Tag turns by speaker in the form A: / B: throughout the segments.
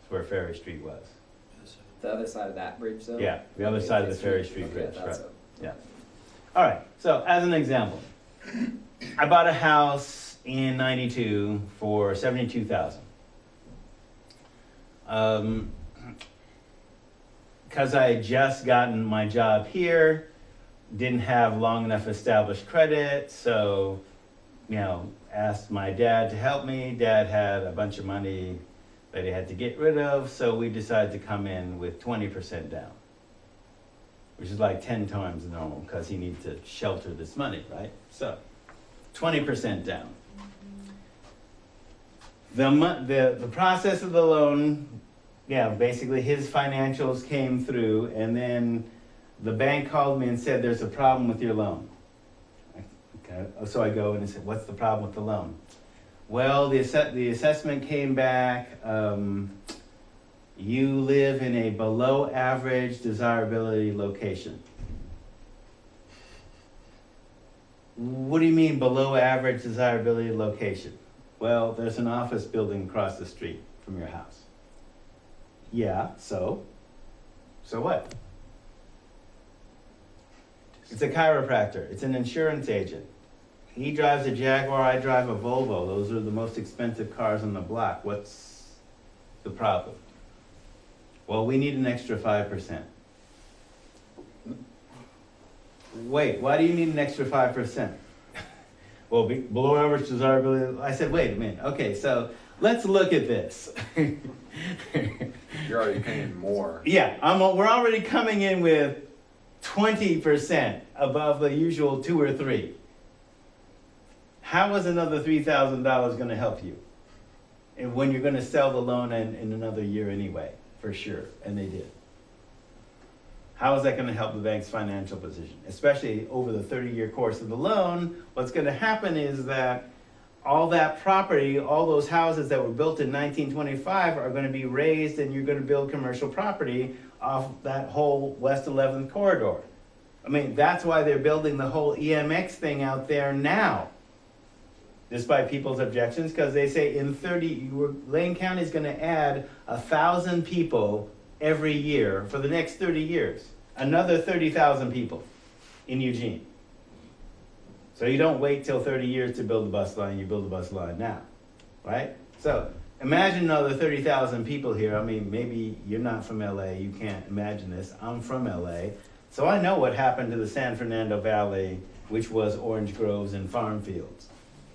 A: It's where Ferry Street was.
B: The other side of that bridge, though?
A: Yeah, the other side of the Ferry Street Bridge,
B: Okay,
A: right.
B: so.
A: Yeah. All right, so as an example, I bought a house in '92 for $72,000. Because I had just gotten my job here, didn't have long enough established credit, so, asked my dad to help me. Dad had a bunch of money that he had to get rid of, so we decided to come in with 20% down, which is like 10 times normal because he needs to shelter this money, right? So, 20% down. The process of the loan, basically his financials came through, and then the bank called me and said, there's a problem with your loan. Okay, so I go and I said, what's the problem with the loan? Well, the assessment came back, you live in a below average desirability location. What do you mean below average desirability location? Well, there's an office building across the street from your house. Yeah, so? So what? It's a chiropractor, it's an insurance agent. He drives a Jaguar, I drive a Volvo. Those are the most expensive cars on the block. What's the problem? Well, we need an extra 5%. Wait, why do you need an extra 5%? Well, below average desirability. I said, wait a minute. Okay, so let's look at this.
C: You're already paying more.
A: Yeah, we're already coming in with 20% above the usual 2 or 3. How is another $3,000 going to help you? And when you're going to sell the loan in another year anyway, for sure, and they did. How is that going to help the bank's financial position? Especially over the 30-year course of the loan, what's going to happen is that all that property, all those houses that were built in 1925 are going to be raised, and you're going to build commercial property off that whole West 11th corridor. I mean, that's why they're building the whole EMX thing out there now, despite people's objections, because they say in Lane County is going to add 1,000 people every year for the next 30 years. Another 30,000 people in Eugene. So you don't wait till 30 years to build a bus line, you build a bus line now, right? So imagine another 30,000 people here. I mean, maybe you're not from LA, you can't imagine this. I'm from LA, so I know what happened to the San Fernando Valley, which was orange groves and farm fields.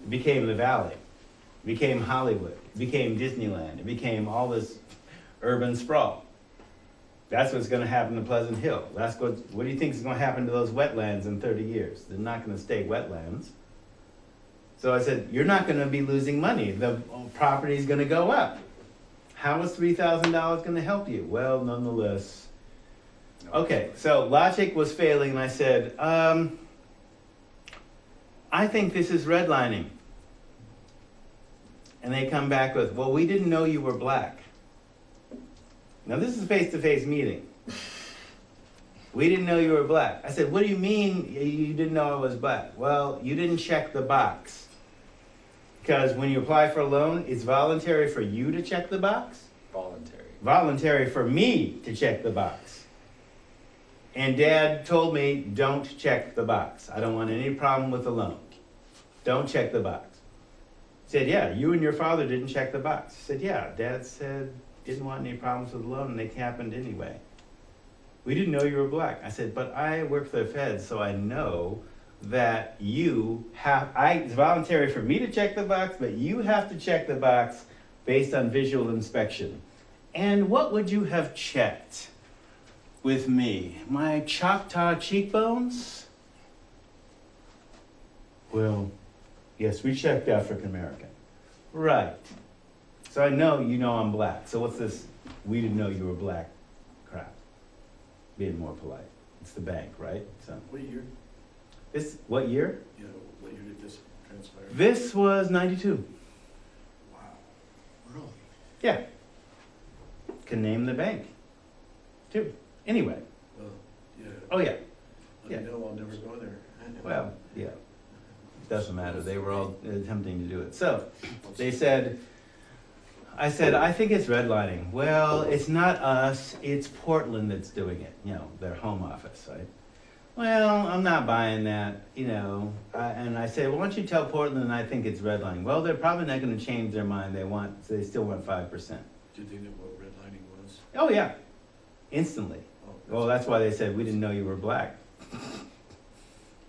A: It became the Valley, it became Hollywood, it became Disneyland, it became all this urban sprawl. That's what's going to happen to Pleasant Hill. What do you think is going to happen to those wetlands in 30 years? They're not going to stay wetlands. So I said, you're not going to be losing money. The property is going to go up. How is $3,000 going to help you? Well, nonetheless. Okay, so logic was failing, and I said, I think this is redlining. And they come back with, well, we didn't know you were black. Now this is a face-to-face meeting. We didn't know you were black. I said, what do you mean you didn't know I was black? Well, you didn't check the box. Because when you apply for a loan, it's voluntary for you to check the box.
C: Voluntary.
A: Voluntary for me to check the box. And Dad told me, don't check the box. I don't want any problem with the loan. Don't check the box. He said, yeah, you and your father didn't check the box. I said, yeah, Dad said didn't want any problems with the loan, and they happened anyway. We didn't know you were black. I said, but I work for the feds, so I know that it's voluntary for me to check the box, but you have to check the box based on visual inspection. And what would you have checked with me? My Choctaw cheekbones? Well, yes, we checked African American. Right. So I know you know I'm black. So what's this, we didn't know you were black crap? Being more polite. It's the bank, right? So
D: What year?
A: what year?
D: Yeah, what year did this transpire?
A: This was 92.
D: Wow, really?
A: Yeah. Can name the bank, too. Anyway.
D: Well, yeah.
A: Oh, yeah.
D: Let
A: Yeah.
D: me know, I'll never go there.
A: Well, yeah. Doesn't matter. They were all attempting to do it. So they said, I said, I think it's redlining. Well, it's not us, it's Portland that's doing it, you know, their home office, right? Well, I'm not buying that, you know. And I said, well, why don't you tell Portland I think it's redlining? Well, they're probably not going to change their mind. They still want 5%.
D: Do you think that what redlining was?
A: Oh, yeah, instantly.
D: Oh,
A: Well, that's why they said, we didn't know you were black. I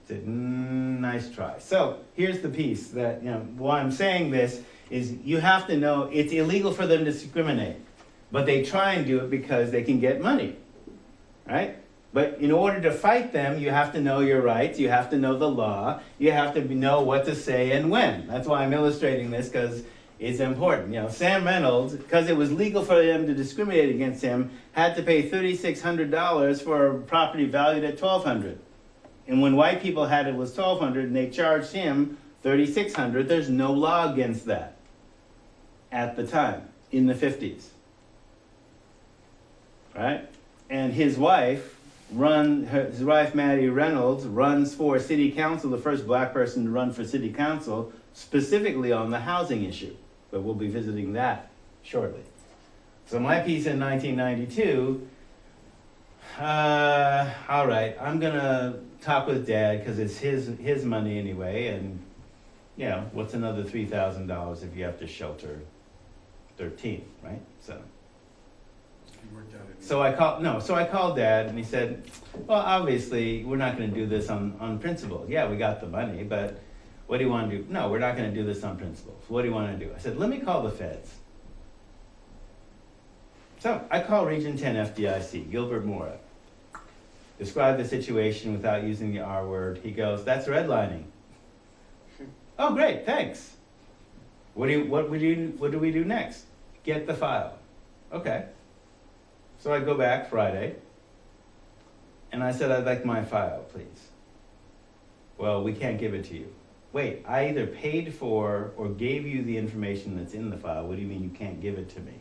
A: said, nice try. So here's the piece that, you know, why I'm saying this is you have to know it's illegal for them to discriminate, but they try and do it because they can get money, right? But in order to fight them, you have to know your rights, you have to know the law, you have to know what to say and when. That's why I'm illustrating this, because it's important. You know, Sam Reynolds, because it was legal for them to discriminate against him, had to pay $3,600 for a property valued at $1,200. And when white people had it was $1,200 and they charged him $3,600, there's no law against that at the time, in the 50s. Right? And his wife, Maddie Reynolds, runs for city council, the first black person to run for city council, specifically on the housing issue. But we'll be visiting that shortly. So my piece in 1992, all right, I'm gonna talk with Dad because it's his money anyway, and you know, what's another $3,000 if you have to shelter 13, right? So.
D: You worked out it.
A: So I called Dad and he said, well, obviously we're not going to do this on principle. Yeah, we got the money, but what do you want to do? No, we're not going to do this on principle. So what do you want to do? I said, let me call the feds. So I call Region 10 FDIC, Gilbert Mora. Describe the situation without using the R word. He goes, that's redlining. Oh, great, thanks. What do we do next? Get the file. Okay. So I go back Friday, and I said, I'd like my file, please. Well, we can't give it to you. Wait, I either paid for or gave you the information that's in the file. What do you mean you can't give it to me?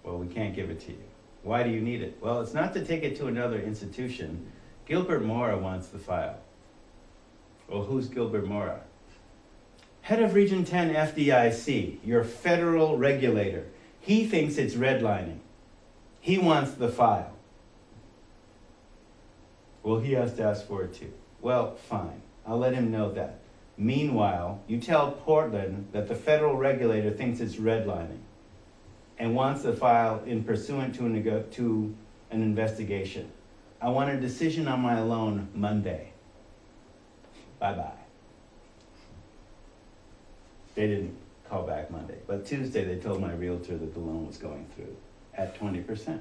A: Well, we can't give it to you. Why do you need it? Well, it's not to take it to another institution. Gilbert Mora wants the file. Well, who's Gilbert Mora? Head of Region 10 FDIC, your federal regulator. He thinks it's redlining. He wants the file. Well, he has to ask for it too. Well, fine. I'll let him know that. Meanwhile, you tell Portland that the federal regulator thinks it's redlining and wants the file in pursuant to an investigation. I want a decision on my loan Monday. Bye-bye. They didn't call back Monday, but Tuesday they told my realtor that the loan was going through at 20%.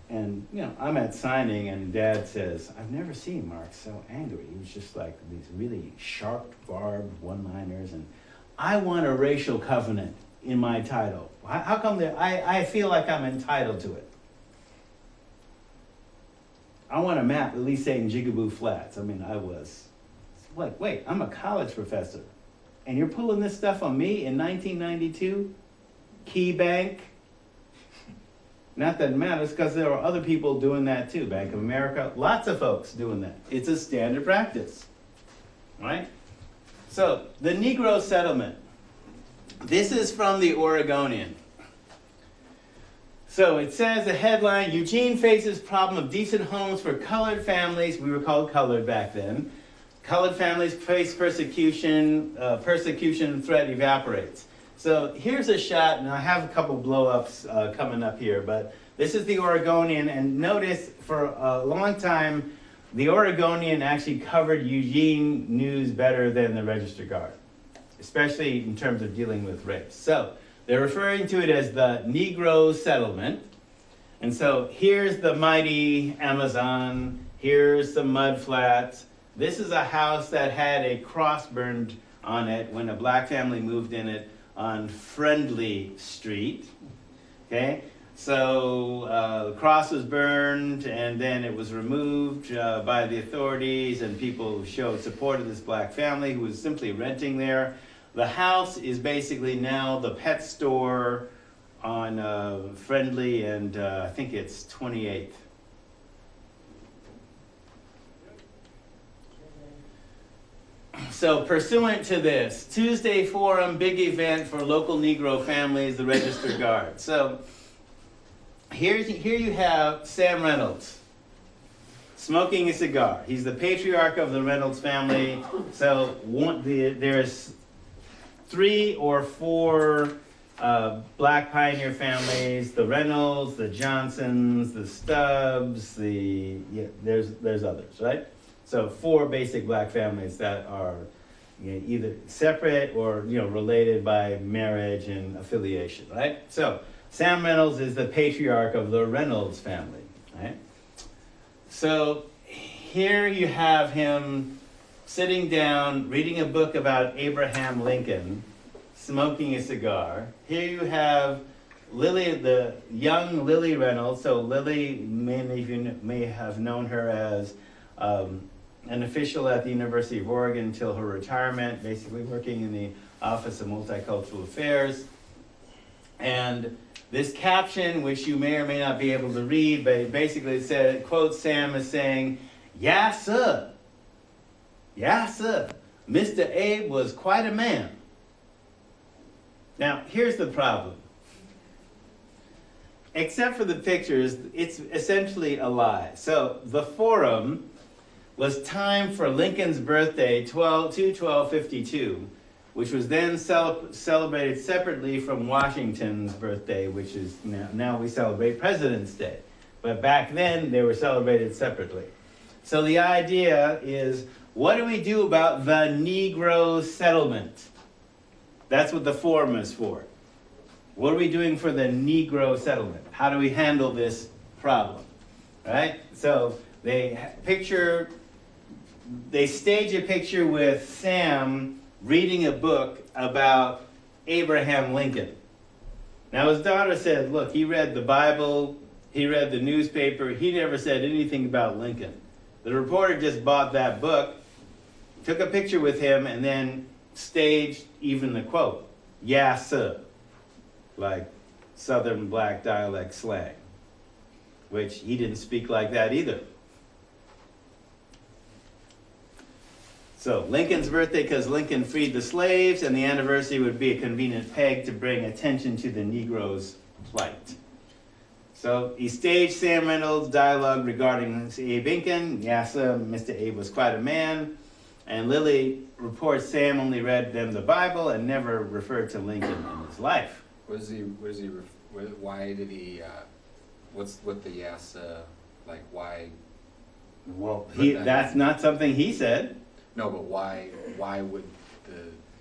A: And, you know, I'm at signing and Dad says, I've never seen Mark so angry. He was just like these really sharp, barbed one-liners, and I want a racial covenant in my title. How come I feel like I'm entitled to it? I want a map at least saying Jigaboo Flats. I mean, I was like, wait, I'm a college professor, and you're pulling this stuff on me in 1992? Key Bank. Not that it matters, because there are other people doing that too. Bank of America, lots of folks doing that. It's a standard practice, right? So, the Negro Settlement. This is from the Oregonian. So it says, the headline, Eugene faces problem of decent homes for colored families. We were called colored back then. Colored families face persecution, persecution threat evaporates. So here's a shot, and I have a couple blow-ups coming up here, but this is the Oregonian, and notice for a long time, the Oregonian actually covered Eugene news better than the Register Guard, especially in terms of dealing with race. So they're referring to it as the Negro Settlement, and so here's the mighty Amazon, here's the mud flats. This is a house that had a cross burned on it when a black family moved in it on Friendly Street, okay? So the cross was burned and then it was removed by the authorities, and people showed support of this black family who was simply renting there. The house is basically now the pet store on Friendly and I think it's 28th. So pursuant to this, Tuesday Forum, big event for local Negro families, the Register Guard. So here you have Sam Reynolds smoking a cigar. He's the patriarch of the Reynolds family. So there's 3 or 4 black pioneer families: the Reynolds, the Johnsons, the Stubbs, there's others, right? So 4 basic black families that are either separate or related by marriage and affiliation, right? So Sam Reynolds is the patriarch of the Reynolds family, right? So here you have him sitting down, reading a book about Abraham Lincoln, smoking a cigar. Here you have Lily, the young Lily Reynolds. So Lily, many of you may have known her as an official at the University of Oregon until her retirement, basically working in the Office of Multicultural Affairs. And this caption, which you may or may not be able to read, but basically it said, it quotes Sam as saying, "Yes, sir. Yes, sir. Mr. Abe was quite a man." Now, here's the problem. Except for the pictures, it's essentially a lie. So the forum was timed for Lincoln's birthday, 2/12/52, which was then celebrated separately from Washington's birthday, which is now we celebrate President's Day. But back then, they were celebrated separately. So the idea is, what do we do about the Negro Settlement? That's what the forum is for. What are we doing for the Negro Settlement? How do we handle this problem? Right? So they stage a picture with Sam reading a book about Abraham Lincoln. Now his daughter said, look, he read the Bible, he read the newspaper, he never said anything about Lincoln. The reporter just bought that book, took a picture with him, and then staged even the quote, "Yeah, sir," like Southern black dialect slang, which he didn't speak like that either. So Lincoln's birthday because Lincoln freed the slaves, and the anniversary would be a convenient peg to bring attention to the Negro's plight. So he staged Sam Reynolds' dialogue regarding Abe Lincoln. "Yes, sir, Mr. Abe was quite a man." And Lily reports Sam only read them the Bible and never referred to Lincoln in his life.
B: Why did he, what's with the yes, like why?
A: Well, that's not something he said.
B: No, but why would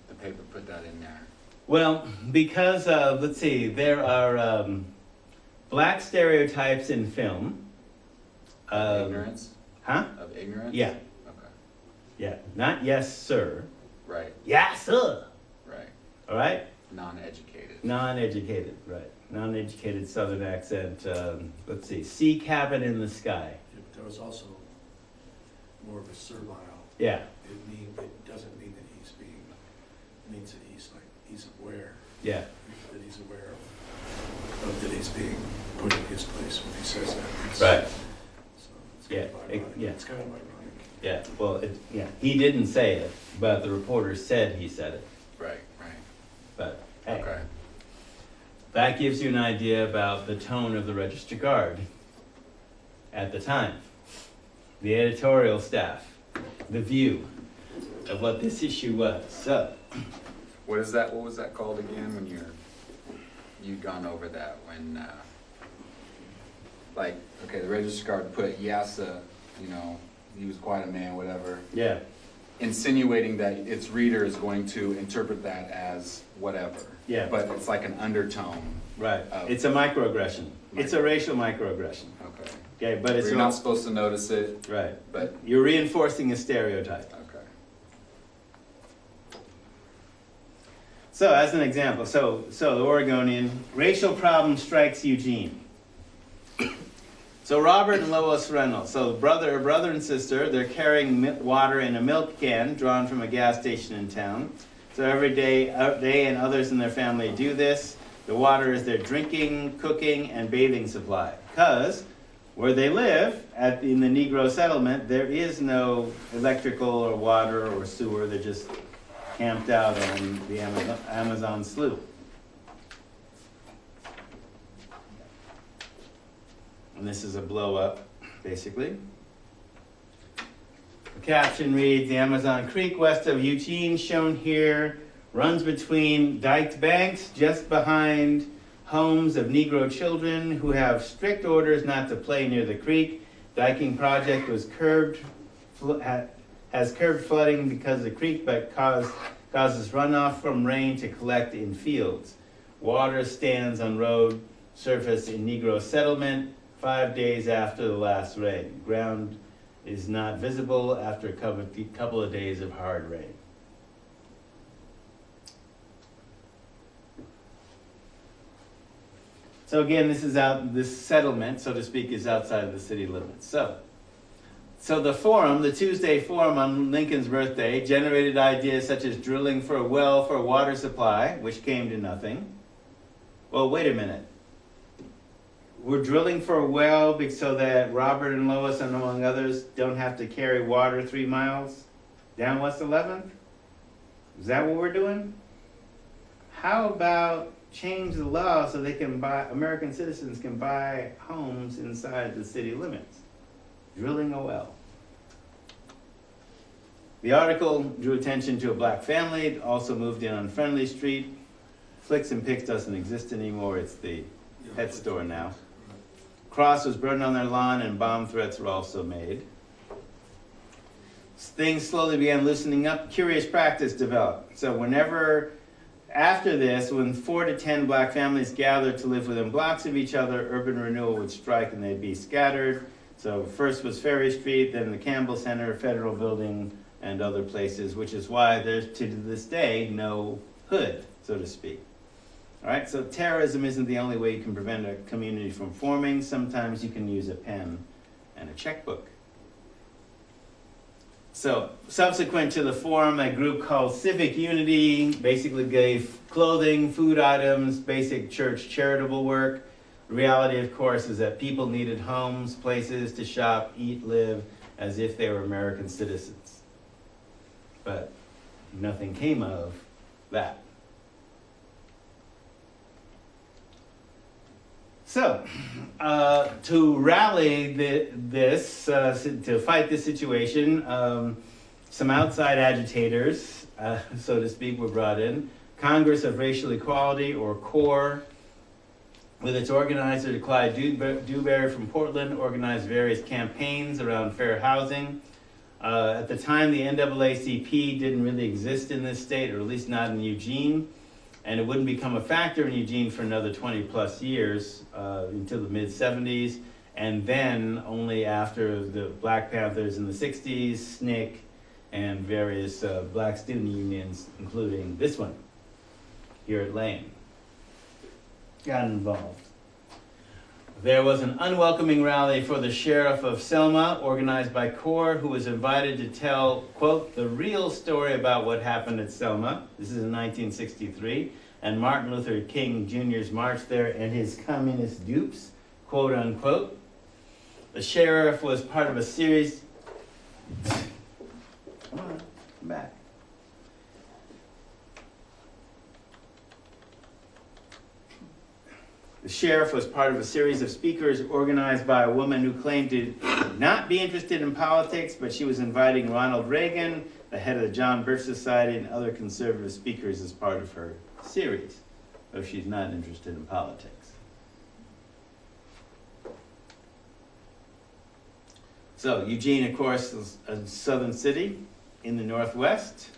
B: the paper put that in there?
A: Well, because, let's see, there are black stereotypes in film.
B: Of ignorance?
A: Huh?
B: Of ignorance?
A: Yeah.
B: Okay.
A: Yeah, not yes, sir.
B: Right.
A: Yes, sir.
B: Right.
A: All right?
B: Non-educated.
A: Non-educated, right. Non-educated Southern accent. Let's see, sea cabin in the sky.
D: Yeah, but there was also more of a servile.
A: Yeah.
D: It doesn't mean that he's being, it means that he's aware.
A: Yeah.
D: That he's aware of that he's being put in his place when he says that.
A: Right.
D: So it's kind of ironic.
A: Yeah.
D: It's kind of ironic.
A: Yeah, well, he didn't say it, but the reporter said he said it.
B: Right.
A: But, hey,
B: Okay.
A: that gives you an idea about the tone of the Register Guard at the time. The editorial staff, the view of what this issue was. So,
B: What was that called again when you'd gone over that when, the Register Guard put yes, he was quite a man, whatever.
A: yeah,
B: Insinuating that its reader is going to interpret that as whatever.
A: Yeah.
B: But it's like an undertone.
A: right. It's a microaggression. It's a racial microaggression.
B: Okay.
A: Okay, but it's
B: You're not supposed to notice it.
A: right.
B: But
A: You're reinforcing a stereotype.
B: okay.
A: So, as an example, so the Oregonian, racial problem strikes Eugene. So Robert and Lois Reynolds, so brother and sister, they're carrying water in a milk can drawn from a gas station in town. So every day, they and others in their family do this. The water is their drinking, cooking, and bathing supply. Because Where they live, in the Negro Settlement, there is no electrical or water or sewer. They're just camped out on the Amazon slough. And this is a blow up, basically. The caption reads, the Amazon Creek west of Eugene, shown here, runs between diked banks just behind homes of Negro children who have strict orders not to play near the creek. Diking project was has curbed flooding because of the creek, but causes runoff from rain to collect in fields. Water stands on road surface in Negro Settlement 5 days after the last rain. Ground is not visible after a couple of days of hard rain. So again, this settlement, so to speak, is outside of the city limits. So the forum, the Tuesday forum on Lincoln's birthday, generated ideas such as drilling for a well for a water supply, which came to nothing. Well, wait a minute. We're drilling for a well so that Robert and Lois, and among others, don't have to carry water 3 miles down West 11th? Is that what we're doing? How about change the law so they can American citizens can buy homes inside the city limits? Drilling a well. The article drew attention to a black family. It also moved in on Friendly Street. Flicks and Picks doesn't exist anymore. It's the pet store now. Cross was burned on their lawn and bomb threats were also made. Things slowly began loosening up. Curious practice developed. So after this, when 4 to 10 black families gathered to live within blocks of each other, urban renewal would strike and they'd be scattered. So first was Ferry Street, then the Campbell Center, Federal Building, and other places, which is why there's, to this day, no hood, so to speak. All right, so terrorism isn't the only way you can prevent a community from forming. Sometimes you can use a pen and a checkbook. So, subsequent to the forum, a group called Civic Unity basically gave clothing, food items, basic church charitable work. The reality, of course, is that people needed homes, places to shop, eat, live, as if they were American citizens. But nothing came of that. So, to rally to fight this situation, some outside agitators, so to speak, were brought in. Congress of Racial Equality, or CORE, with its organizer, Clyde Dewberry from Portland, organized various campaigns around fair housing. At the time, the NAACP didn't really exist in this state, or at least not in Eugene. And it wouldn't become a factor in Eugene for another 20 plus years until the mid 70s. And then only after the Black Panthers in the 60s, SNCC, and various black student unions, including this one here at Lane, got involved. There was an unwelcoming rally for the sheriff of Selma, organized by CORE, who was invited to tell, quote, the real story about what happened at Selma. This is in 1963. And Martin Luther King Jr.'s march there and his communist dupes, quote unquote. The sheriff was part of a series. Come on, come back. The sheriff was part of a series of speakers organized by a woman who claimed to not be interested in politics, but she was inviting Ronald Reagan, the head of the John Birch Society, and other conservative speakers as part of her series, though she's not interested in politics. So Eugene, of course, is a southern city in the Northwest.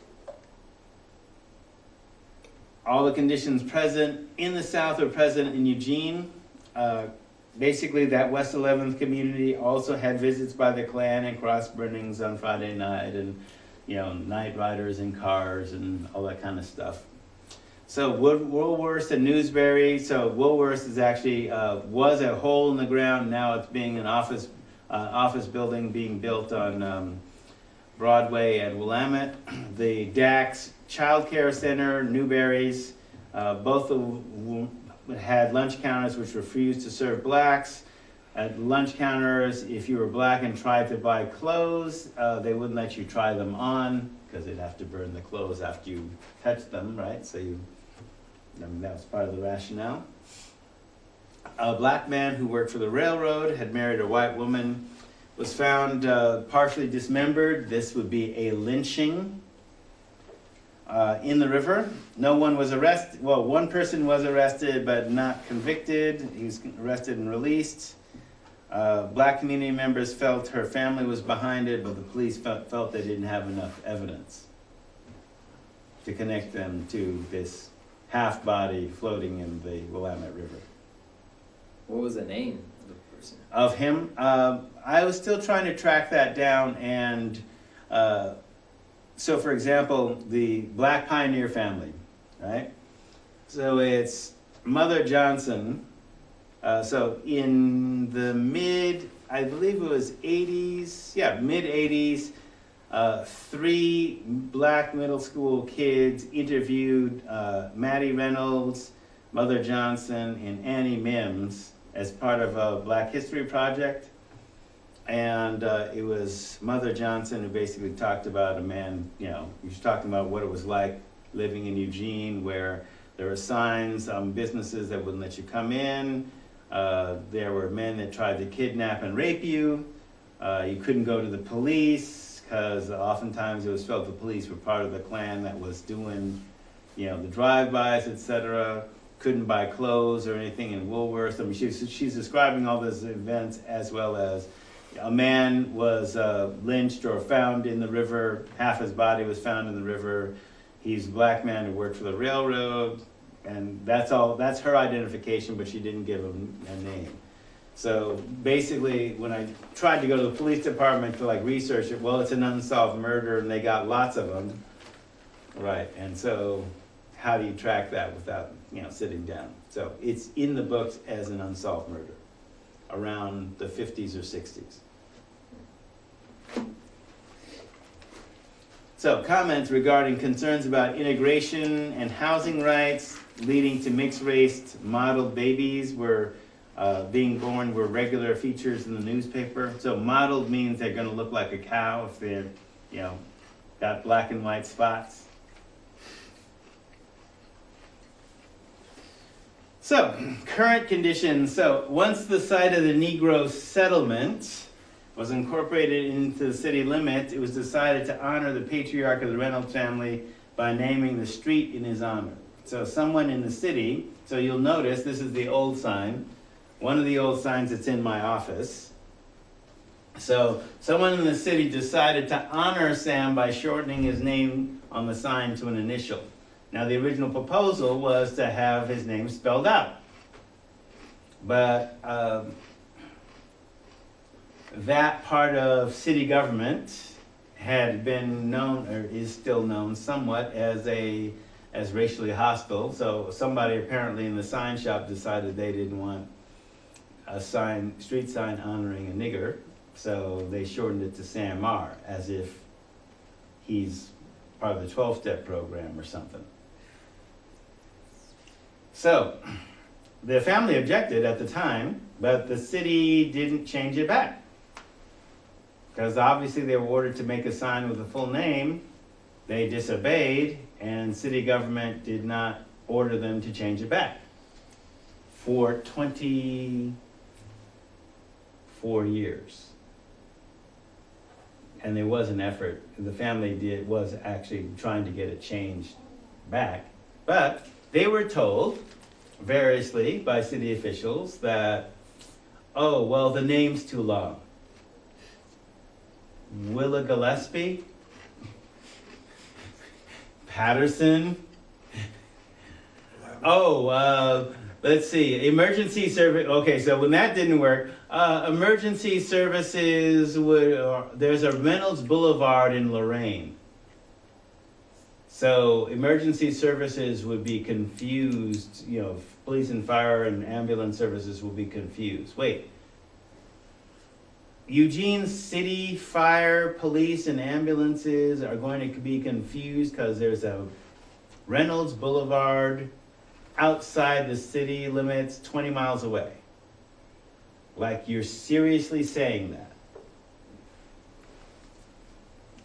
A: All the conditions present in the South are present in Eugene. Basically, that West 11th community also had visits by the Klan and cross burnings on Friday night, and night riders in cars and all that kind of stuff. So Woolworths and Newsbury. So Woolworths is actually was a hole in the ground. Now it's being an office building being built on Broadway and Willamette. The Dax Child Care Center, Newberry's, both had lunch counters which refused to serve blacks. At lunch counters, if you were black and tried to buy clothes, they wouldn't let you try them on because they'd have to burn the clothes after you touched them, right? So that was part of the rationale. A black man who worked for the railroad had married a white woman, was found partially dismembered. This would be a lynching in the river. No one was arrested. Well, one person was arrested but not convicted. He was arrested and released. Black community members felt her family was behind it, but the police felt they didn't have enough evidence to connect them to this half body floating in the Willamette River.
C: What was the name of the person?
A: Of him? I was still trying to track that down, and so for example, the Black Pioneer family, right? So it's Mother Johnson. So in the I believe it was 80s, mid 80s, 3 black middle school kids interviewed Maddie Reynolds, Mother Johnson, and Annie Mims as part of a Black History Project. And it was Mother Johnson who basically talked about a man, he was talking about what it was like living in Eugene, where there were signs on businesses that wouldn't let you come in. There were men that tried to kidnap and rape you. You couldn't go to the police because oftentimes it was felt the police were part of the Klan that was doing, the drive-bys, etc. Couldn't buy clothes or anything in Woolworths. I mean, she's describing all those events, as well as a man was lynched or found in the river. Half his body was found in the river. He's a black man who worked for the railroad. And that's her identification, but she didn't give him a name. So basically, when I tried to go to the police department to research it, well, it's an unsolved murder, and they got lots of them, right? And so, how do you track that without sitting down? So it's in the books as an unsolved murder, around the 50s or 60s. So comments regarding concerns about integration and housing rights, leading to mixed-race modeled babies being born were regular features in the newspaper. So modeled means they're going to look like a cow if they're, got black and white spots. So current conditions. So once the site of the Negro Settlement was incorporated into the city limits, it was decided to honor the patriarch of the Reynolds family by naming the street in his honor. So someone in the city, so you'll notice this is the old sign, one of the old signs that's in my office. So someone in the city decided to honor Sam by shortening his name on the sign to an initial. Now the original proposal was to have his name spelled out. But that part of city government had been known, or is still known somewhat, as racially hostile. So somebody apparently in the sign shop decided they didn't want a street sign honoring a nigger, so they shortened it to Sam R, as if he's part of the 12-step program or something. So the family objected at the time, but the city didn't change it back, because obviously they were ordered to make a sign with a full name. They disobeyed, and city government did not order them to change it back for 24 years. And there was an effort. The family was actually trying to get it changed back, but they were told variously by city officials that, oh, well, the name's too long. Willa Gillespie, Patterson. Let's see, emergency service. Okay, so when that didn't work, emergency services there's a Reynolds Boulevard in Lorraine. So emergency services would be confused, police and fire and ambulance services will be confused. Wait, Eugene City Fire, Police, and ambulances are going to be confused because there's a Reynolds Boulevard outside the city limits 20 miles away. Like you're seriously saying that.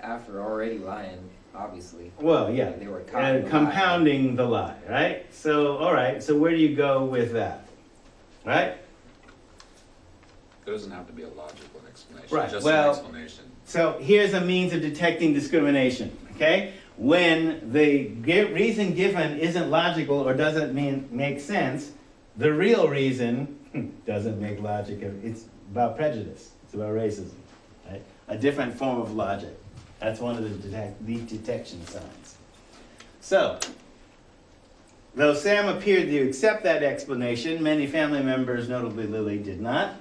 C: After already lying, obviously.
A: Well, yeah,
C: They were
A: and compounding the lie, right? So, all right, so where do you go with that, right?
B: There doesn't have to be a logical explanation,
A: Right,
B: just
A: well-
B: an explanation.
A: So here's a means of detecting discrimination, okay? When the reason given isn't logical or doesn't make sense, the real reason doesn't make logic. It's about prejudice. It's about racism, right? A different form of logic. That's one of the detection signs. So, though Sam appeared to accept that explanation, many family members, notably Lily, did not.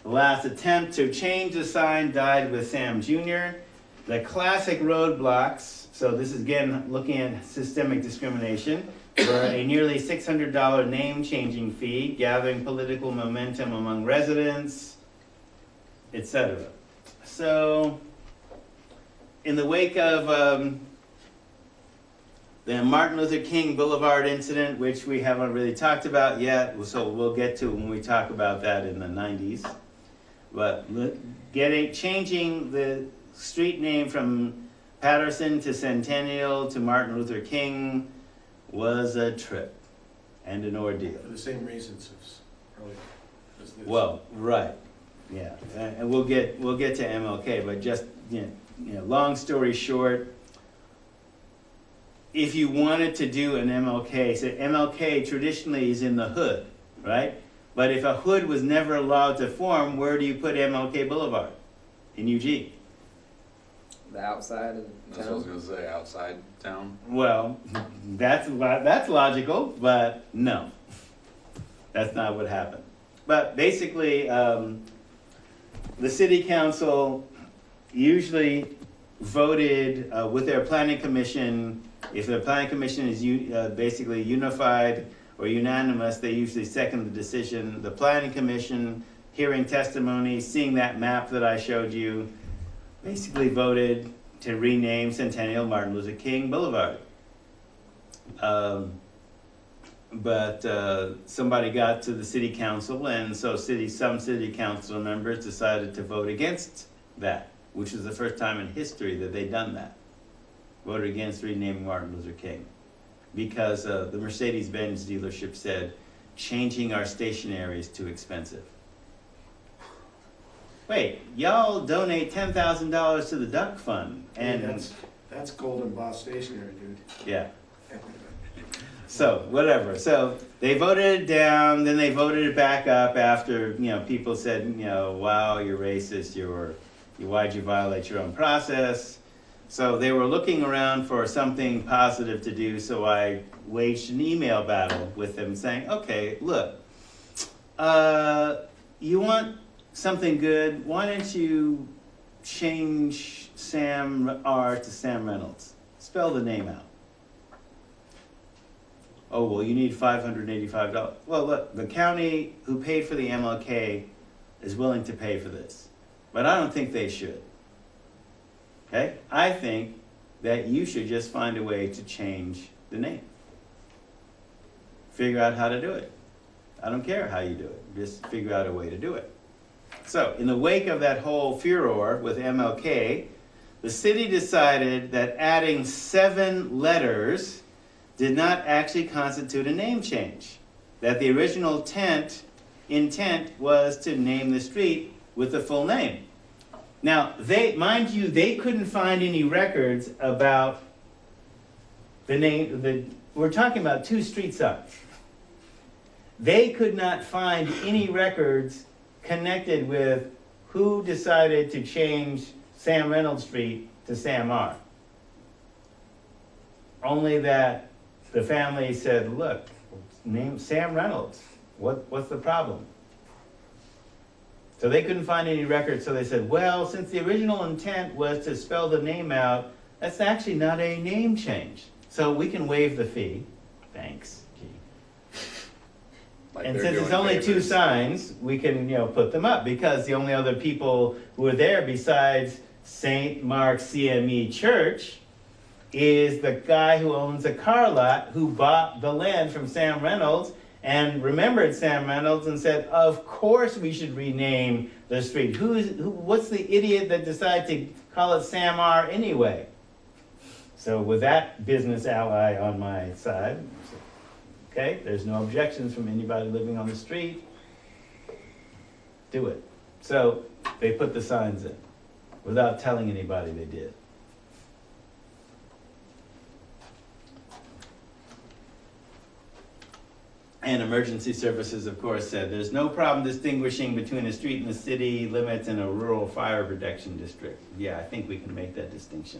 A: The last attempt to change the sign died with Sam Jr. The classic roadblocks, so this is again looking at systemic discrimination, were a nearly $600 name-changing fee, gathering political momentum among residents, etc. So, in the wake of the Martin Luther King Boulevard incident, which we haven't really talked about yet, so we'll get to it when we talk about that in the 90s. But changing the street name from Patterson to Centennial to Martin Luther King was a trip and an ordeal.
D: For the same reasons as earlier. As this.
A: Well, right, yeah, and we'll get to MLK, but just long story short, if you wanted to do an MLK, so MLK traditionally is in the hood, right? But if a hood was never allowed to form, where do you put MLK Boulevard? In UG.
C: The outside of
B: That's what I was gonna say, outside town.
A: Well, that's logical, but no. That's not what happened. But basically, the city council usually voted with their planning commission. If the planning commission is basically unified or unanimous, they usually second the decision. The planning commission, hearing testimony, seeing that map that I showed you, basically voted to rename Centennial Martin Luther King Boulevard. But somebody got to the city council, and so some city council members decided to vote against that, which is the first time in history that they'd done that. Voted against renaming Martin Luther King. Because the Mercedes-Benz dealership said, changing our stationery is too expensive. Wait, y'all donate $10,000 to the Duck Fund, and
D: that's Golden Boss stationery, dude.
A: yeah. So whatever. So they voted it down, then they voted it back up after people said wow, you're racist, why'd you violate your own process? So they were looking around for something positive to do, so I waged an email battle with them saying, okay, look, you want something good, why don't you change Sam R to Sam Reynolds? Spell the name out. Oh, well, you need $585. Well, look, the county who paid for the MLK is willing to pay for this, but I don't think they should. Okay? I think that you should just find a way to change the name. Figure out how to do it. I don't care how you do it. Just figure out a way to do it. So, in the wake of that whole furor with MLK, the city decided that adding 7 letters did not actually constitute a name change. That the original intent was to name the street with the full name. Now, mind you, they couldn't find any records about the name. We're talking about 2 street signs. They could not find any records connected with who decided to change Sam Reynolds Street to Sam R. Only that the family said, look, name Sam Reynolds. What's the problem? So they couldn't find any records, so they said, well, since the original intent was to spell the name out, that's actually not a name change. So we can waive the fee. Thanks. And since it's only 2 signs, we can put them up, because the only other people who are there besides St. Mark's CME Church is the guy who owns a car lot who bought the land from Sam Reynolds and remembered Sam Reynolds and said, of course we should rename the street. What's the idiot that decided to call it Sam R anyway? So with that business ally on my side, okay, there's no objections from anybody living on the street, do it. So they put the signs in without telling anybody they did. And emergency services, of course, said there's no problem distinguishing between a street in the city limits and a rural fire protection district. Yeah, I think we can make that distinction.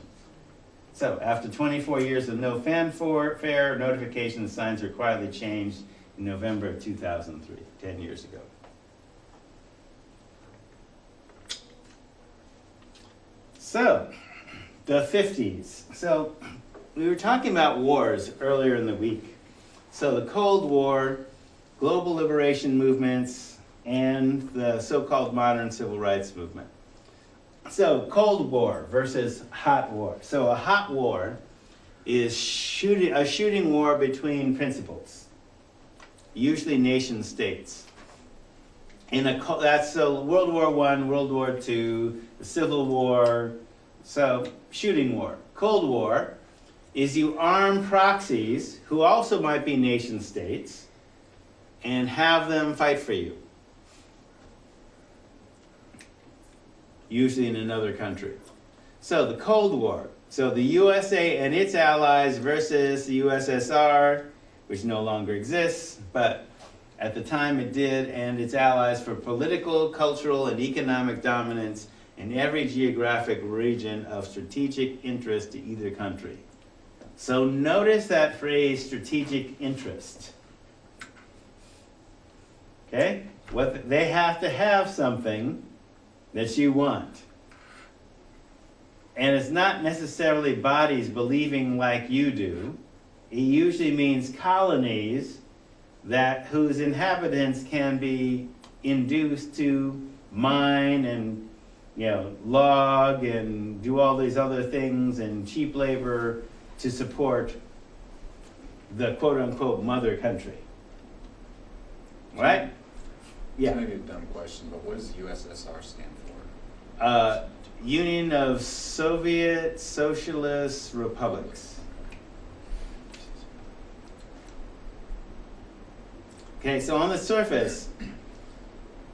A: So after 24 years of no fanfare, notification, the signs were quietly changed in November of 2003, 10 years ago. So, the 50s. So, we were talking about wars earlier in the week. So the Cold War, global liberation movements, and the so-called modern civil rights movement. So Cold War versus hot war. So a hot war is a shooting war between principals, usually nation states. That's so World War I, World War II, the Civil War, so shooting war. Cold War is you arm proxies, who also might be nation states, and have them fight for you. Usually in another country. So the Cold War. So the USA and its allies versus the USSR, which no longer exists, but at the time it did, and its allies for political, cultural, and economic dominance in every geographic region of strategic interest to either country. So notice that phrase, strategic interest. Okay? They have to have something that you want. And it's not necessarily bodies believing like you do. It usually means colonies whose inhabitants can be induced to mine and log and do all these other things and cheap labor to support the quote-unquote mother country. Right? Yeah.
B: It's maybe a dumb question, but what does USSR stand for?
A: Union of Soviet Socialist Republics. Okay, so on the surface,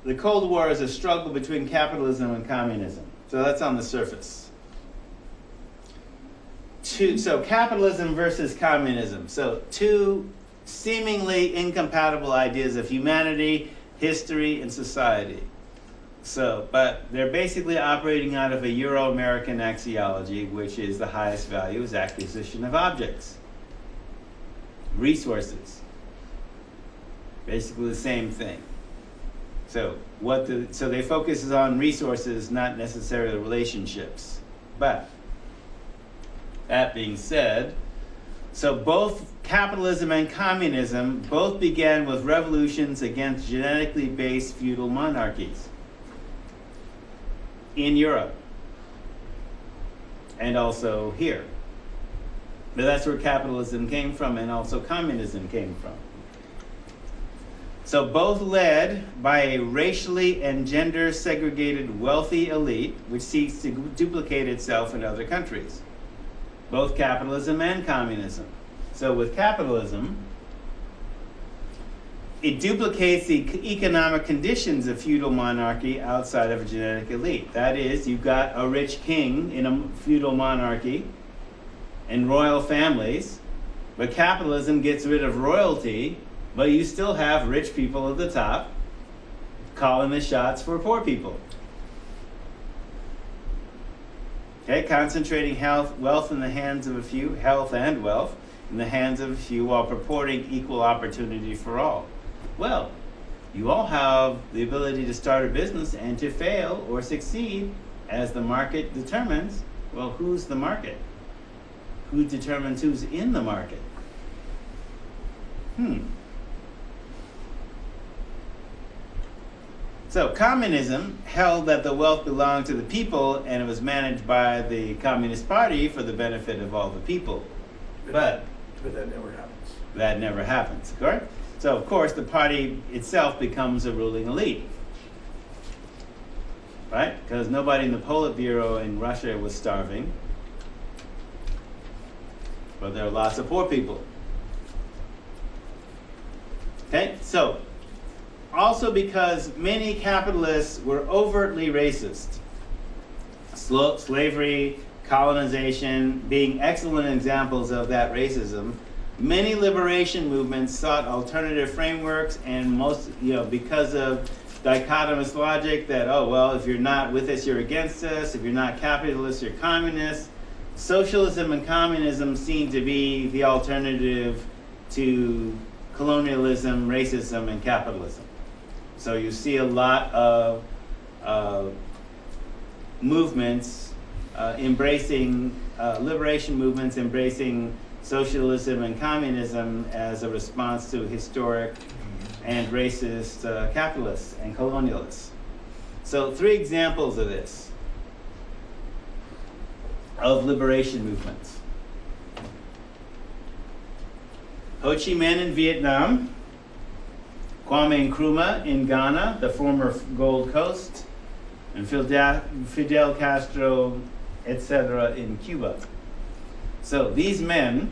A: the Cold War is a struggle between capitalism and communism. So that's on the surface. So capitalism versus communism. So two seemingly incompatible ideas of humanity, history, and society. So, but they're basically operating out of a Euro-American axiology, which is the highest value is acquisition of objects, resources. Basically the same thing. So so they focus on resources, not necessarily relationships. But that being said, so both capitalism and communism both began with revolutions against genetically based feudal monarchies in Europe and also here. But that's where capitalism came from and also communism came from. So both led by a racially and gender segregated wealthy elite which seeks to duplicate itself in other countries. Both capitalism and communism. So with capitalism, it duplicates the economic conditions of feudal monarchy outside of a genetic elite. That is, you've got a rich king in a feudal monarchy and royal families, but capitalism gets rid of royalty, but you still have rich people at the top calling the shots for poor people. Okay, concentrating wealth in the hands of a few, health and wealth in the hands of a few while purporting equal opportunity for all. Well, you all have the ability to start a business and to fail or succeed as the market determines. Well, who's the market? Who determines who's in the market? So communism held that the wealth belonged to the people and it was managed by the Communist Party for the benefit of all the people. But
D: that never happens.
A: That never happens, correct? So of course the party itself becomes a ruling elite, right? Because nobody in the Politburo in Russia was starving, but there are lots of poor people. Okay, so also because many capitalists were overtly racist, slavery, colonization being excellent examples of that racism, many liberation movements sought alternative frameworks, and most, because of dichotomous logic that, oh, well, if you're not with us, you're against us. If you're not capitalist, you're communist. Socialism and communism seem to be the alternative to colonialism, racism, and capitalism. So you see a lot of movements embracing, liberation movements embracing socialism and communism as a response to historic and racist capitalists and colonialists. So 3 examples of this, of liberation movements. Ho Chi Minh in Vietnam, Kwame Nkrumah in Ghana, the former Gold Coast, and Fidel Castro, etc. in Cuba. So these men,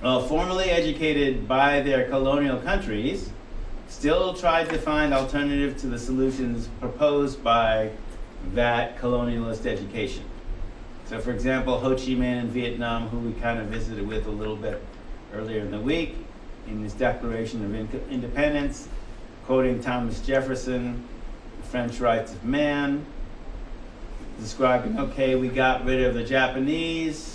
A: formerly educated by their colonial countries, still tried to find alternative to the solutions proposed by that colonialist education. So for example, Ho Chi Minh in Vietnam, who we kind of visited with a little bit earlier in the week, in his Declaration of Independence, quoting Thomas Jefferson, the French Rights of Man, describing, okay, we got rid of the Japanese,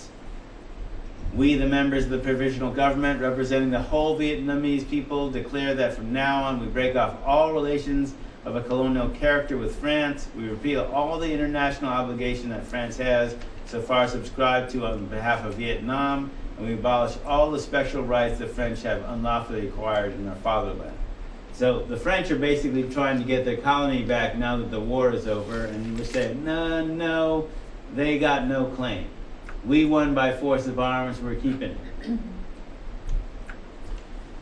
A: we, the members of the provisional government representing the whole Vietnamese people, declare that from now on we break off all relations of a colonial character with France. We repeal all the international obligation that France has so far subscribed to on behalf of Vietnam, and we abolish all the special rights the French have unlawfully acquired in our fatherland. So the French are basically trying to get their colony back now that the war is over, and we're saying, no, they got no claim. We won by force of arms, we're keeping it.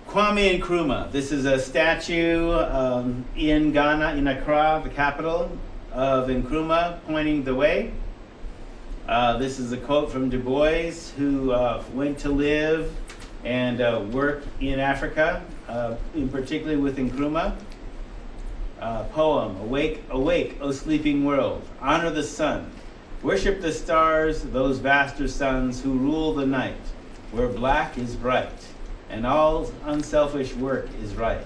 A: Kwame Nkrumah, this is a statue in Ghana, in Accra, the capital of Nkrumah, pointing the way. This is a quote from Du Bois, who went to live and work in Africa, in particular with Nkrumah. Poem, awake, awake, O sleeping world, honor the sun. Worship the stars, those vaster suns who rule the night, where black is bright, and all unselfish work is right,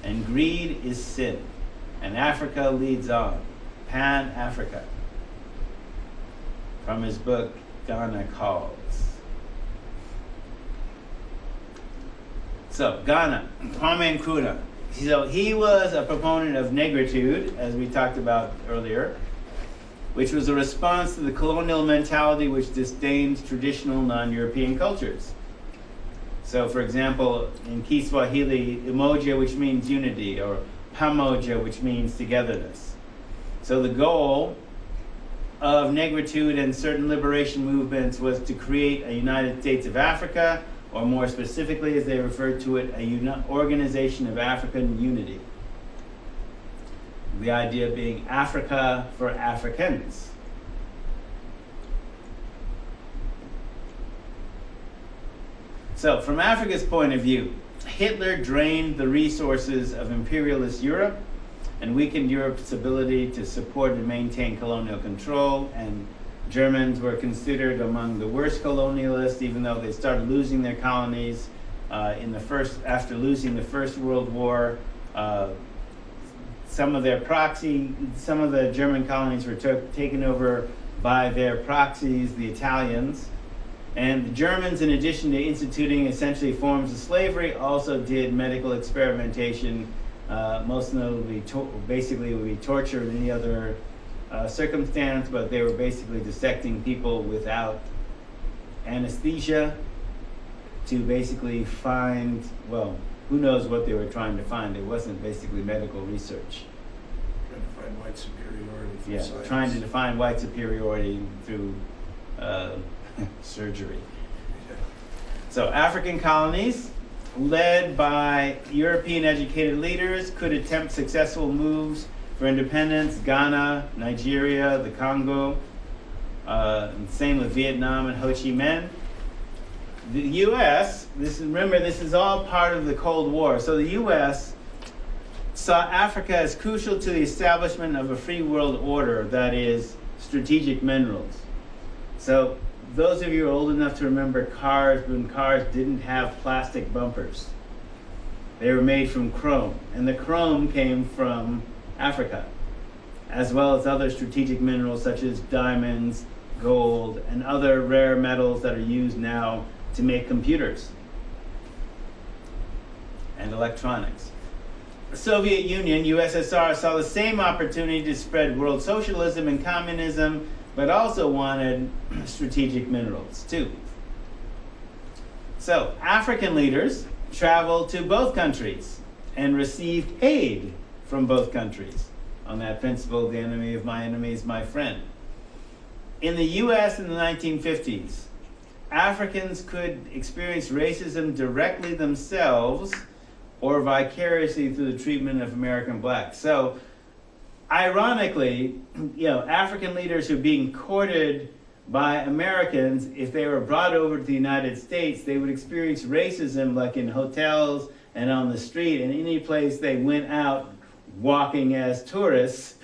A: and greed is sin, and Africa leads on, Pan-Africa. From his book, Ghana Calls. So, Ghana, Kwame Nkrumah. So he was a proponent of negritude, as we talked about earlier, which was a response to the colonial mentality which disdained traditional non-European cultures. So for example, in Kiswahili, umoja, which means unity, or pamoja, which means togetherness. So the goal of negritude and certain liberation movements was to create a United States of Africa, or more specifically, as they referred to it, a organization of African unity. The idea being Africa for Africans. So from Africa's point of view, Hitler drained the resources of imperialist Europe and weakened Europe's ability to support and maintain colonial control, and Germans were considered among the worst colonialists, even though they started losing their colonies after losing the First World War. Some of the German colonies were taken over by their proxies, the Italians. And the Germans, in addition to instituting essentially forms of slavery, also did medical experimentation, most notably, basically would be torture in any other circumstance, but they were basically dissecting people without anesthesia to basically find, well, who knows what they were trying to find. It wasn't basically medical research.
D: Trying to find white superiority through
A: Yeah,
D: science.
A: trying to define white superiority through surgery.
D: Yeah.
A: So African colonies led by European educated leaders, could attempt successful moves for independence. Ghana, Nigeria, the Congo, and same with Vietnam and Ho Chi Minh. The U.S., remember, this is all part of the Cold War. So the U.S. saw Africa as crucial to the establishment of a free world order that is strategic minerals. So those of you who are old enough to remember cars, when cars didn't have plastic bumpers, they were made from chrome. And the chrome came from Africa, as well as other strategic minerals such as diamonds, gold, and other rare metals that are used now to make computers and electronics. The Soviet Union, USSR, saw the same opportunity to spread world socialism and communism, but also wanted strategic minerals too. So African leaders traveled to both countries and received aid from both countries on that principle, the enemy of my enemy is my friend. In the US in the 1950s, Africans could experience racism directly themselves or vicariously through the treatment of American blacks. So, ironically, African leaders who are being courted by Americans, if they were brought over to the United States, they would experience racism like in hotels and on the street and any place they went out walking as tourists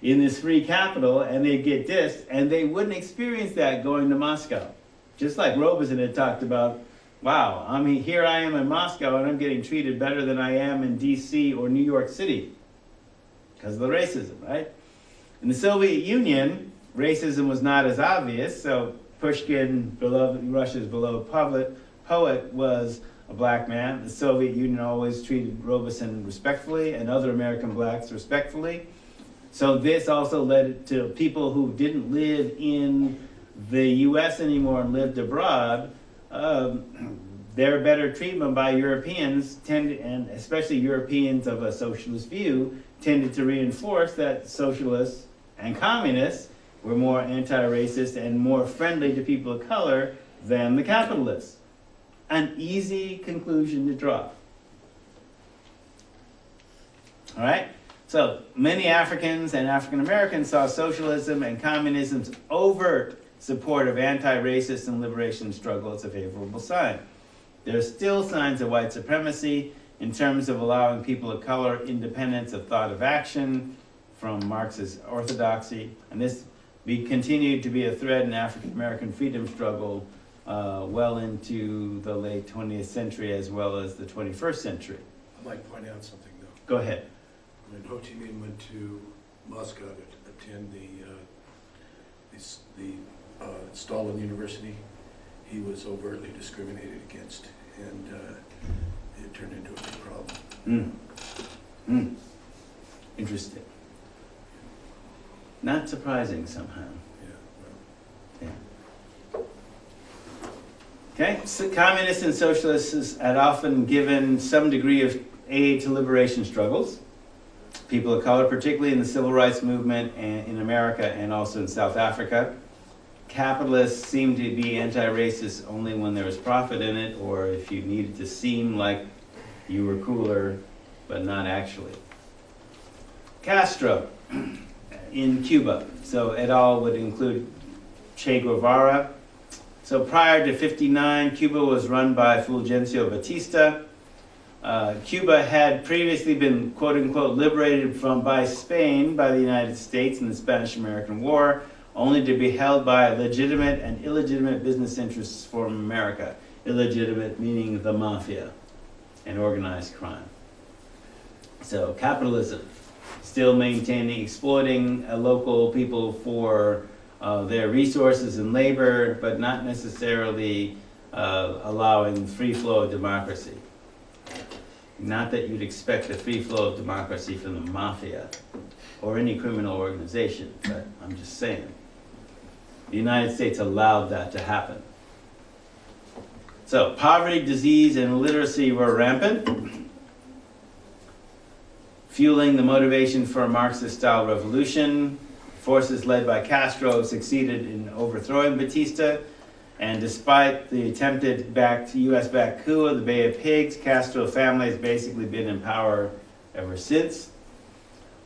A: in this free capital, and they'd get dissed, and they wouldn't experience that going to Moscow. Just like Robeson had talked about, wow, I mean, here I am in Moscow and I'm getting treated better than I am in DC or New York City because of the racism, right? In the Soviet Union, racism was not as obvious, so Pushkin, Russia's beloved poet, was a black man. The Soviet Union always treated Robeson respectfully and other American blacks respectfully. So this also led to people who didn't live in the US anymore and lived abroad, their better treatment by Europeans and especially Europeans of a socialist view, tended to reinforce that socialists and communists were more anti-racist and more friendly to people of color than the capitalists. An easy conclusion to draw. All right? So many Africans and African Americans saw socialism and communism's overt support of anti-racist and liberation struggle as a favorable sign. There are still signs of white supremacy in terms of allowing people of color independence of thought of action from Marxist orthodoxy, and this continued to be a thread in African American freedom struggle well into the late 20th century as well as the 21st century.
D: I'd like to point out something though.
A: Go ahead.
D: When Ho Chi Minh went to Moscow to attend the Stalin University, he was overtly discriminated against, and it turned into a big problem.
A: Interesting. Not surprising somehow.
D: Yeah, well.
A: Yeah. Okay, so communists and socialists had often given some degree of aid to liberation struggles. People of color, particularly in the civil rights movement and in America and also in South Africa. Capitalists seemed to be anti-racist only when there was profit in it, or if you needed to seem like you were cooler, but not actually. Castro in Cuba. So it all would include Che Guevara. So prior to '59, Cuba was run by Fulgencio Batista. Cuba had previously been, quote unquote, liberated by Spain by the United States in the Spanish-American War, only to be held by legitimate and illegitimate business interests from America. Illegitimate meaning the mafia and organized crime. So capitalism, still maintaining, exploiting local people for their resources and labor, but not necessarily allowing free flow of democracy. Not that you'd expect a free flow of democracy from the mafia or any criminal organization, but I'm just saying. The United States allowed that to happen. So poverty, disease, and illiteracy were rampant, fueling the motivation for a Marxist-style revolution. Forces led by Castro succeeded in overthrowing Batista, And despite the attempted U.S.-backed coup of the Bay of Pigs, Castro family has basically been in power ever since.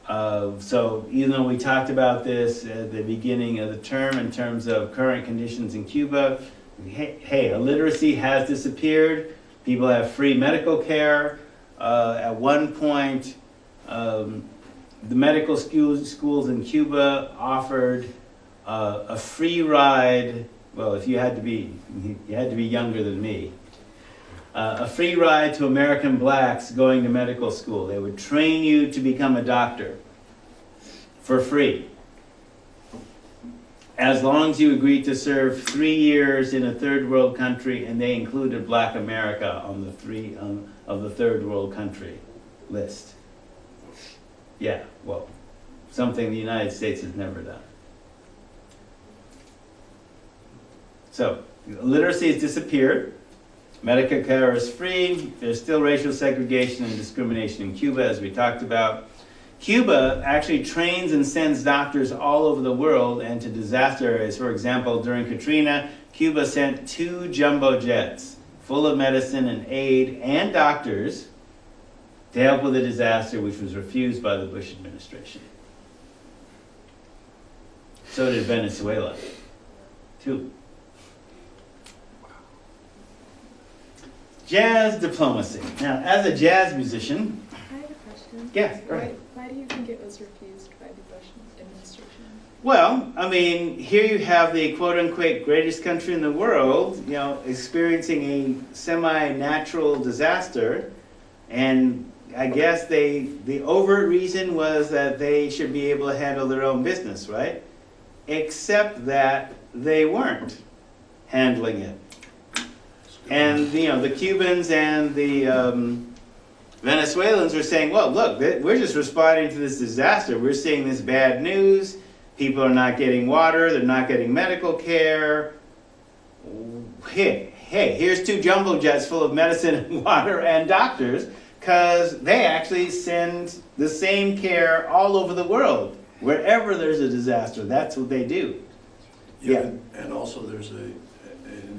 A: So even though we talked about this at the beginning of the term in terms of current conditions in Cuba, hey, illiteracy has disappeared. People have free medical care. At one point, the medical schools in Cuba offered a free ride. Well, if you had to be younger than me. A free ride to American blacks going to medical school. They would train you to become a doctor for free, as long as you agreed to serve 3 years in a third world country, and they included Black America on the third world country list. Yeah, well, something the United States has never done. So, literacy has disappeared. Medical care is free. There's still racial segregation and discrimination in Cuba, as we talked about. Cuba actually trains and sends doctors all over the world and to disaster areas. For example, during Katrina, Cuba sent 2 jumbo jets full of medicine and aid and doctors to help with the disaster, which was refused by the Bush administration. So did Venezuela, too. Jazz diplomacy. Now, as a jazz musician...
E: I have a question.
A: Yeah, go ahead.
E: Why do you think it was refused by the Bush administration?
A: Well, I mean, here you have the quote-unquote greatest country in the world, you know, experiencing a semi-natural disaster, and I guess the overt reason was that they should be able to handle their own business, right? Except that they weren't handling it. And, you know, the Cubans and the Venezuelans are saying, well, look, we're just responding to this disaster. We're seeing this bad news. People are not getting water. They're not getting medical care. Hey, here's 2 jumbo jets full of medicine and water and doctors, because they actually send the same care all over the world. Wherever there's a disaster, that's what they do.
D: Yeah, and also there's an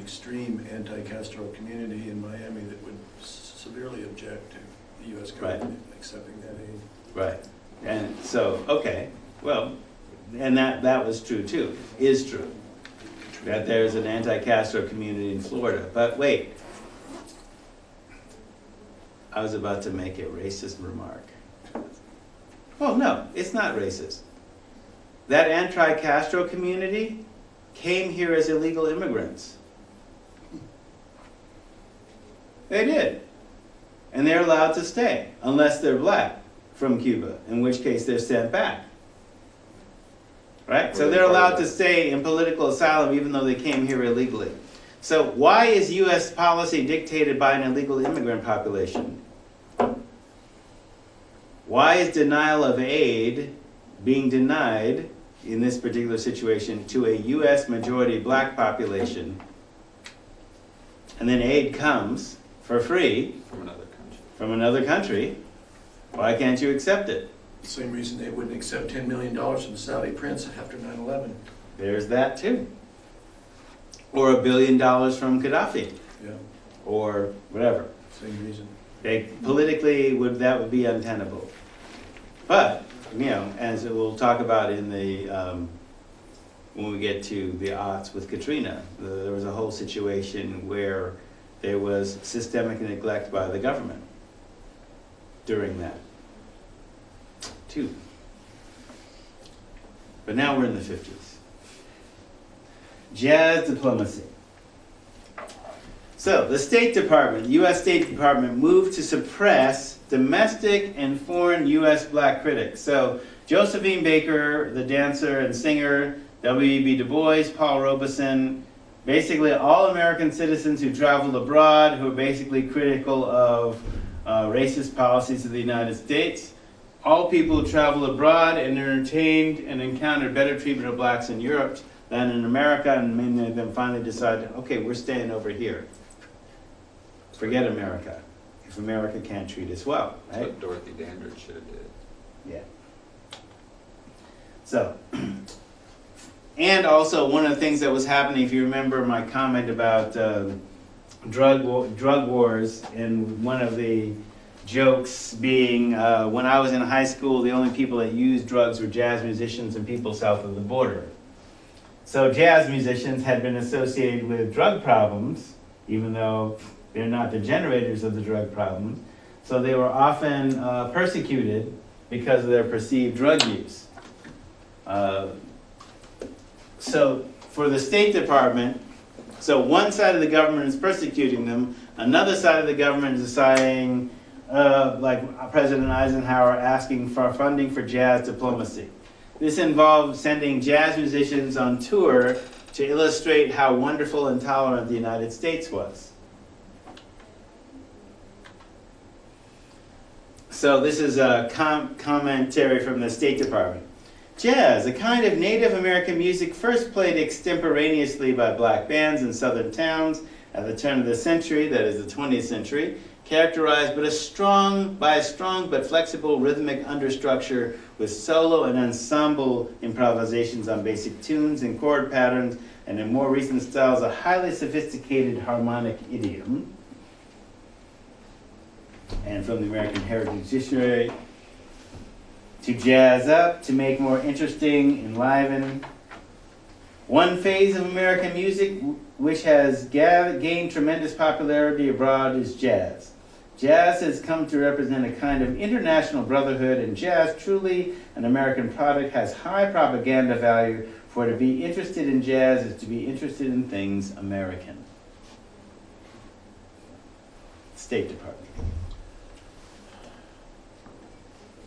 D: extreme anti-Castro community in Miami that would severely object to the U.S. government accepting that aid.
A: Right. And so, okay, well, and that was true too, is true, that there's an anti-Castro community in Florida. But wait, I was about to make a racist remark. Oh no, it's not racist. That anti-Castro community came here as illegal immigrants. They did. And they're allowed to stay, unless they're black from Cuba, in which case they're sent back. Right? So they're allowed to stay in political asylum even though they came here illegally. So why is U.S. policy dictated by an illegal immigrant population? Why is denial of aid being denied in this particular situation to a U.S. majority black population, and then aid comes for free from another country? Why can't you accept it?
D: Same reason they wouldn't accept $10 million from the Saudi prince after 9/11.
A: There's that too. Or $1 billion from Gaddafi.
D: Yeah,
A: Or whatever.
D: same reason.
A: They politically that would be untenable. But, you know, as we'll talk about in the when we get to the aughts with Katrina, there was a whole situation where there was systemic neglect by the government during that too. But now we're in the 50s. Jazz diplomacy. So the State Department, U.S. State Department, moved to suppress domestic and foreign U.S. black critics. So Josephine Baker, the dancer and singer, W.E.B. Du Bois, Paul Robeson, basically all American citizens who traveled abroad who are basically critical of racist policies of the United States. All people who traveled abroad and entertained and encountered better treatment of blacks in Europe than in America, and many of them finally decided, okay, we're staying over here. Forget America, if America can't treat us well, right?
B: That's what Dorothy Dandridge should have did.
A: Yeah. So, And also, one of the things that was happening, if you remember my comment about drug wars, and one of the jokes being when I was in high school, the only people that used drugs were jazz musicians and people south of the border. So jazz musicians had been associated with drug problems, even though they're not the generators of the drug problems. So they were often persecuted because of their perceived drug use. So for the State Department, so one side of the government is persecuting them, another side of the government is deciding, like President Eisenhower asking for funding for jazz diplomacy. This involved sending jazz musicians on tour to illustrate how wonderful and tolerant the United States was. So this is a commentary from the State Department. Jazz, a kind of Native American music first played extemporaneously by black bands in southern towns at the turn of the century, that is the 20th century, characterized by a strong but flexible rhythmic understructure with solo and ensemble improvisations on basic tunes and chord patterns, and in more recent styles, a highly sophisticated harmonic idiom. And from the American Heritage Dictionary, to jazz up, to make more interesting, enliven. One phase of American music which has gained tremendous popularity abroad is jazz. Jazz has come to represent a kind of international brotherhood, and jazz, truly an American product, has high propaganda value, for to be interested in jazz is to be interested in things American. State Department.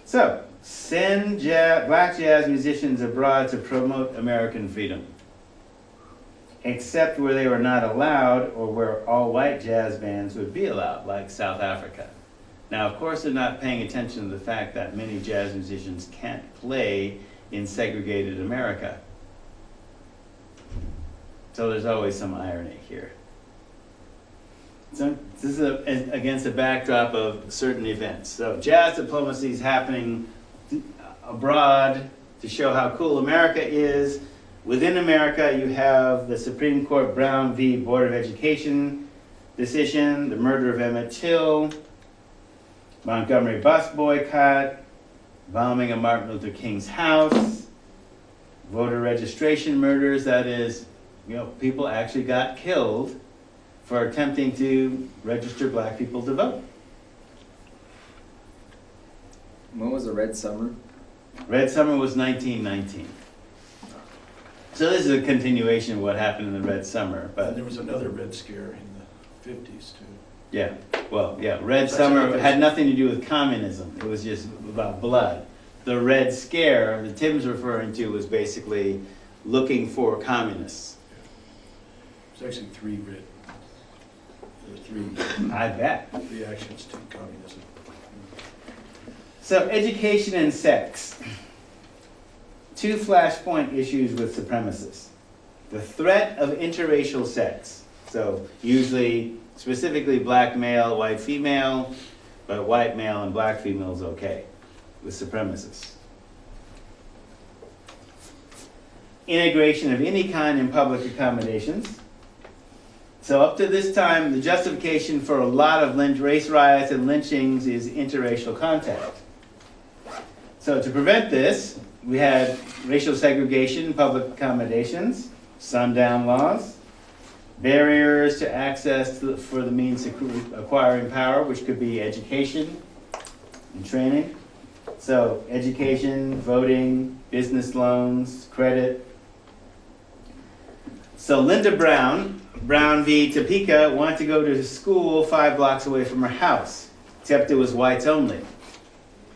A: So, send black jazz musicians abroad to promote American freedom, except where they were not allowed or where all white jazz bands would be allowed, like South Africa. Now, of course, they're not paying attention to the fact that many jazz musicians can't play in segregated America. So there's always some irony here. So this is against the backdrop of certain events. So jazz diplomacy is happening abroad to show how cool America is. Within America, you have the Supreme Court Brown v. Board of Education decision, the murder of Emmett Till, Montgomery bus boycott, bombing of Martin Luther King's house, voter registration murders, that is, people actually got killed for attempting to register black people to vote.
C: When was the Red Summer?
A: Red Summer was 1919. So this is a continuation of what happened in the Red Summer. But
D: And there was another Red Scare in the 50s too.
A: yeah, well, yeah, Red Summer had nothing to do with communism. It was just about blood. The Red Scare that Tim's referring to was basically looking for communists.
D: There's actually three
A: I bet.
D: reactions to communism.
A: So education and sex. Two flashpoint issues with supremacists. The threat of interracial sex. So usually, specifically black male, white female, but white male and black female is okay with supremacists. Integration of any kind in public accommodations. So up to this time, the justification for a lot of race riots and lynchings is interracial contact. So to prevent this, we had racial segregation in public accommodations, sundown laws, barriers to access for the means of acquiring power, which could be education and training. So education, voting, business loans, credit. So Linda Brown v. Topeka, wanted to go to school 5 blocks away from her house, except it was whites only.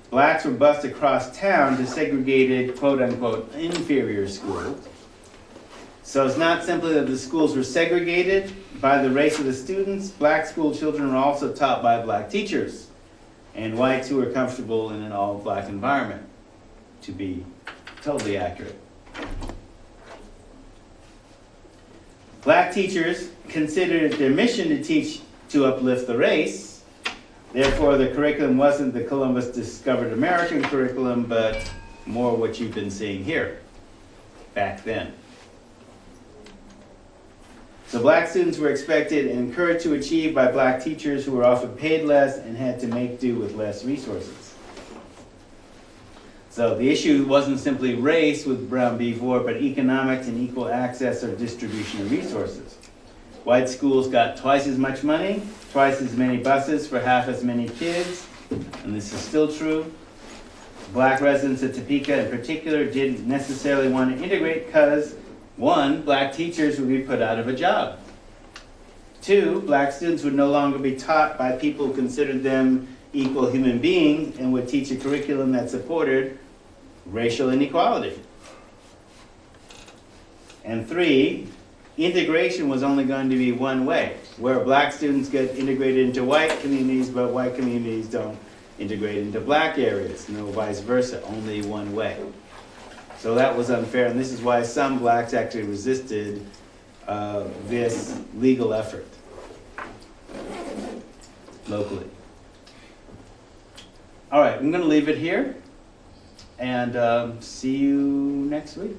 A: Blacks were bused across town to segregated, quote-unquote, inferior schools. So it's not simply that the schools were segregated by the race of the students. Black school children were also taught by black teachers and whites who were comfortable in an all-black environment, to be totally accurate. Black teachers considered it their mission to teach to uplift the race. Therefore, the curriculum wasn't the Columbus discovered American curriculum, but more what you've been seeing here, back then. So black students were expected and encouraged to achieve by black teachers who were often paid less and had to make do with less resources. So the issue wasn't simply race with Brown v. Board, but economics and equal access or distribution of resources. White schools got twice as much money, twice as many buses for half as many kids, and this is still true. Black residents of Topeka in particular didn't necessarily want to integrate because, one, black teachers would be put out of a job. Two, black students would no longer be taught by people who considered them equal human beings and would teach a curriculum that supported racial inequality. And three, integration was only going to be one way, where black students get integrated into white communities, but white communities don't integrate into black areas. No, vice versa, only one way. So that was unfair, and this is why some blacks actually resisted this legal effort locally. All right, I'm going to leave it here, and see you next week.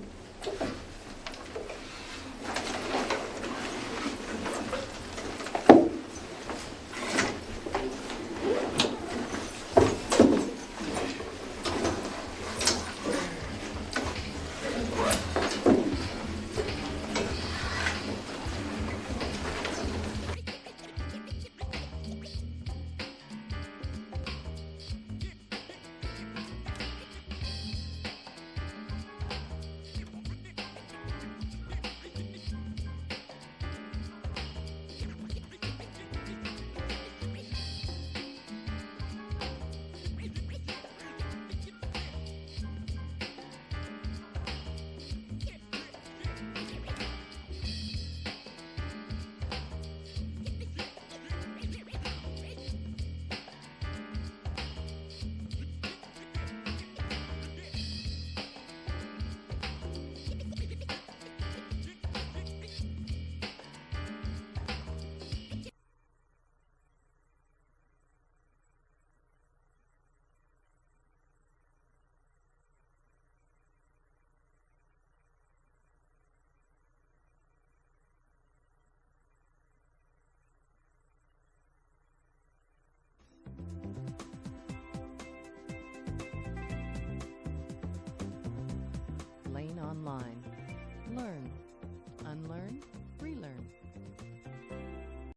F: Lane Online. Learn,